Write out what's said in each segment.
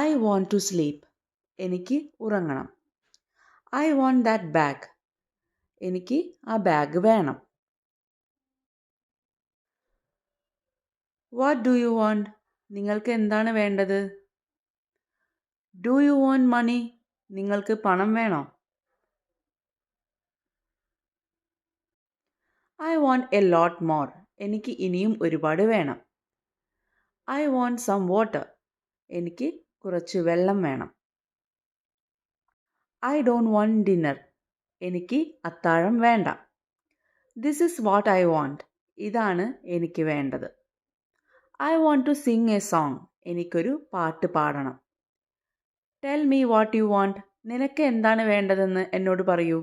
I want to sleep. എനിക്ക് ഉറങ്ങണം. I want that bag. എനിക്ക് ആ ബാഗ് വേണം. What do you want? നിങ്ങൾക്ക് എന്താണ് വേണ്ടത്? Do you want money? നിങ്ങൾക്ക് പണം വേണോ? I want a lot more. എനിക്ക് ഇനിയും ഒരുപാട് വേണം. I want some water. എനിക്ക് കുറച്ച് വെള്ളം വേണം. I don't want dinner. എനിക്ക് അത്താഴം വേണ്ട. This is what I want. ഇതാണ് എനിക്ക് വേണ്ടത്. I want to sing a song. എനിക്കൊരു പാട്ട് പാടണം. Tell me what you want. നിനക്ക് എന്താണ് വേണ്ടതെന്ന് എന്നോട് പറയൂ.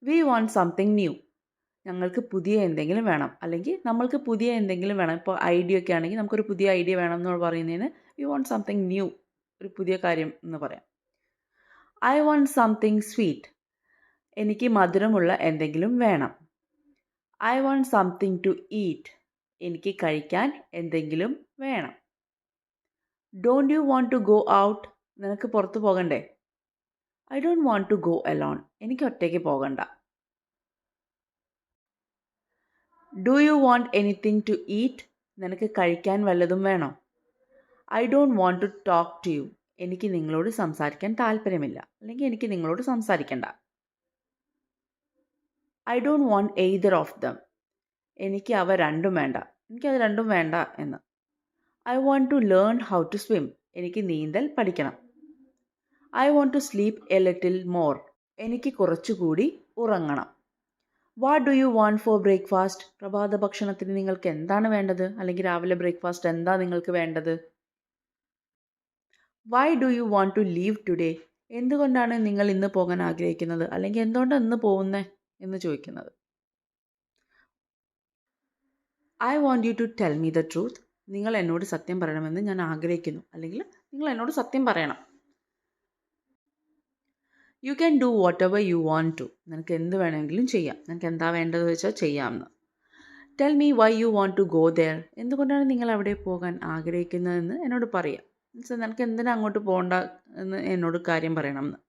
We want something new. ഞങ്ങൾക്ക് പുതിയ എന്തെങ്കിലും വേണം. അല്ലെങ്കിൽ നമ്മൾക്ക് പുതിയ എന്തെങ്കിലും വേണം. ഇപ്പോൾ ഐഡിയ ഒക്കെ ആണെങ്കിൽ നമുക്കൊരു പുതിയ ഐഡിയ വേണം എന്ന് പറയുന്നതിന് we want something new. ഒരു പുതിയ കാര്യം എന്ന് പറയാം. I want something sweet. എനിക്ക് മധുരമുള്ള എന്തെങ്കിലും വേണം. I want something to eat. എനിക്ക് കഴിക്കാൻ എന്തെങ്കിലും വേണം. Don't you want to go out? നിനക്ക് പുറത്ത് പോകണ്ടേ? I don't want to go alone. എനിക്ക് ഒറ്റയ്ക്ക് പോകണ്ട. Do you want anything to eat? നിനക്ക് കഴിക്കാൻ വല്ലതും വേണോ? I don't want to talk to you. എനിക്ക് നിങ്ങളോട് സംസാരിക്കാൻ താല്പര്യമില്ല. അല്ലെങ്കിൽ എനിക്ക് നിങ്ങളോട് സംസാരിക്കണ്ട. I don't want either of them. എനിക്ക് അവ രണ്ടും വേണ്ട. എനിക്കത് രണ്ടും വേണ്ട എന്ന്. I want to learn how to swim. എനിക്ക് നീന്തൽ പഠിക്കണം. I want to sleep a little more. എനിക്ക് കുറച്ചുകൂടി ഉറങ്ങണം. What do you want for breakfast? പ്രഭാത ഭക്ഷണത്തിന് നിങ്ങൾക്ക് എന്താണ് വേണ്ടത്? അല്ലെങ്കിൽ രാവിലെ ബ്രേക്ക്ഫാസ്റ്റ് എന്താ നിങ്ങൾക്ക് വേണ്ടത്? Why do you want to leave today? എന്തുകൊണ്ടാണ് നിങ്ങൾ ഇന്ന് പോകാൻ ആഗ്രഹിക്കുന്നത്? അല്ലെങ്കിൽ എന്തുകൊണ്ടാണ് ഇന്ന് പോകുന്നേ എന്ന് ചോദിക്കുന്നത്. I want you to tell me the truth. നിങ്ങൾ എന്നോട് സത്യം പറയണമെന്ന് ഞാൻ ആഗ്രഹിക്കുന്നു. അല്ലെങ്കിൽ നിങ്ങൾ എന്നോട് സത്യം പറയണം. You can do whatever you want to. നിനക്ക് എന്ത് വേണമെങ്കിലും ചെയ്യാം. നിനക്ക് എന്താ വേണ്ടത് വെച്ചാൽ ചെയ്യാമെന്ന്. Tell me why you want to go there. എന്തുകൊണ്ടാണ് നിങ്ങൾ അവിടെ പോകാൻ ആഗ്രഹിക്കുന്നതെന്ന് എന്നോട് പറയാം. മീൻസ് നിനക്ക് എന്തിനാ അങ്ങോട്ട് പോകണ്ട എന്ന് എന്നോട് കാര്യം പറയണം എന്ന്.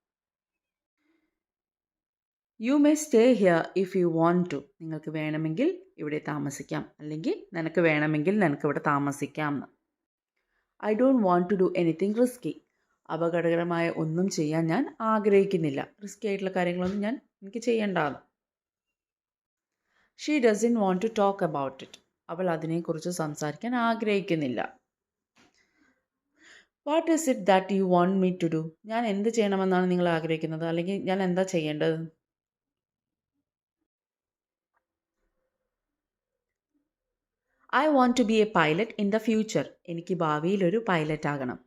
You may stay here if you want to. നിങ്ങൾക്ക് വേണമെങ്കിൽ ഇവിടെ താമസിക്കാം. അല്ലെങ്കിൽ നിനക്ക് വേണമെങ്കിൽ നിനക്ക് ഇവിടെ താമസിക്കാം എന്ന്. I don't want to do anything risky. അപകടകരമായ ഒന്നും ചെയ്യാൻ ഞാൻ ആഗ്രഹിക്കുന്നില്ല. റിസ്കി ആയിട്ടുള്ള കാര്യങ്ങളൊന്നും എനിക്ക് ചെയ്യേണ്ടതാണ്. She doesn't want to talk about it. അവൾ അതിനെക്കുറിച്ച് സംസാരിക്കാൻ ആഗ്രഹിക്കുന്നില്ല. What is it that you want me to do? ഞാൻ എന്ത് ചെയ്യണമെന്നാണ് നിങ്ങൾ ആഗ്രഹിക്കുന്നത്? അല്ലെങ്കിൽ ഞാൻ എന്താ ചെയ്യേണ്ടത്? I want to be a pilot in the future. എനിക്ക് ഭാവിയിൽ ഒരു പൈലറ്റ് ആകണം.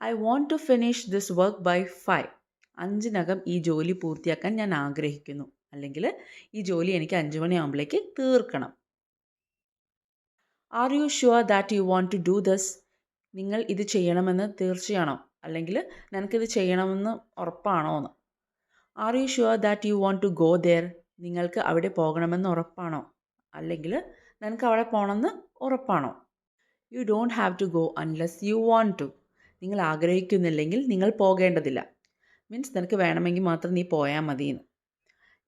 I want to finish this work by 5. 5-നകം ഈ ജോലി പൂർത്തിയാക്കാൻ ഞാൻ ആഗ്രഹിക്കുന്നു. അല്ലെങ്കിൽ ഈ ജോലി എനിക്ക് 5 മണിയാകുമ്പോഴേക്ക് തീർക്കണം. Are you sure that you want to do this? നിങ്ങൾ ഇത് ചെയ്യണമെന്ന് തീർച്ചയാണോ? അല്ലെങ്കിൽ നിനക്കിത് ചെയ്യണമെന്ന് ഉറപ്പാണോ എന്ന്. Are you sure that you want to go there? നിങ്ങൾക്ക് അവിടെ പോകണമെന്ന് ഉറപ്പാണോ? അല്ലെങ്കിൽ നിനക്ക് അവിടെ പോകണമെന്ന് ഉറപ്പാണോ? You don't have to go unless you want to. നിങ്ങൾ ആഗ്രഹിക്കുന്നില്ലെങ്കിൽ നിങ്ങൾ പോകേണ്ടതില്ല. മീൻസ് നിനക്ക് വേണമെങ്കിൽ മാത്രം നീ പോയാൽ മതിയെന്ന്.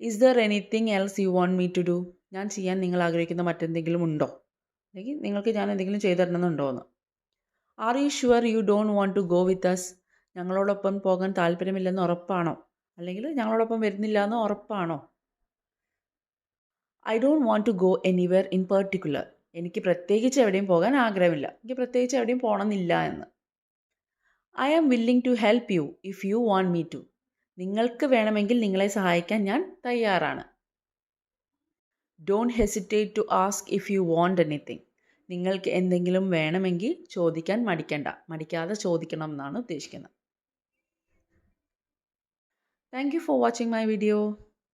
Is there anything else you want me to do? ഞാൻ ചെയ്യാൻ നിങ്ങൾ ആഗ്രഹിക്കുന്ന മറ്റെന്തെങ്കിലും ഉണ്ടോ? അല്ലെങ്കിൽ നിങ്ങൾക്ക് ഞാൻ എന്തെങ്കിലും ചെയ്തു തരണമെന്നുണ്ടോ എന്ന്. Are you sure you don't want to go with us? ഞങ്ങളോടൊപ്പം പോകാൻ താല്പര്യമില്ലെന്ന് ഉറപ്പാണോ? അല്ലെങ്കിൽ ഞങ്ങളോടൊപ്പം വരുന്നില്ല എന്ന് ഉറപ്പാണോ? I don't want to go anywhere in particular. എനിക്ക് പ്രത്യേകിച്ച് എവിടെയും പോകാൻ ആഗ്രഹമില്ല. എനിക്ക് പ്രത്യേകിച്ച് എവിടെയും പോകണമെന്നില്ല എന്ന്. I am willing to help you if you want me to. നിങ്ങൾക്ക് വേണമെങ്കിൽ നിങ്ങളെ സഹായിക്കാൻ ഞാൻ തയ്യാറാണ്. Don't hesitate to ask if you want anything. നിങ്ങൾക്ക് എന്തെങ്കിലും വേണമെങ്കിൽ ചോദിക്കാൻ മടിക്കാതെ ചോദിക്കണം എന്നാണ് ഉദ്ദേശിക്കുന്നത്. Thank you for watching my video.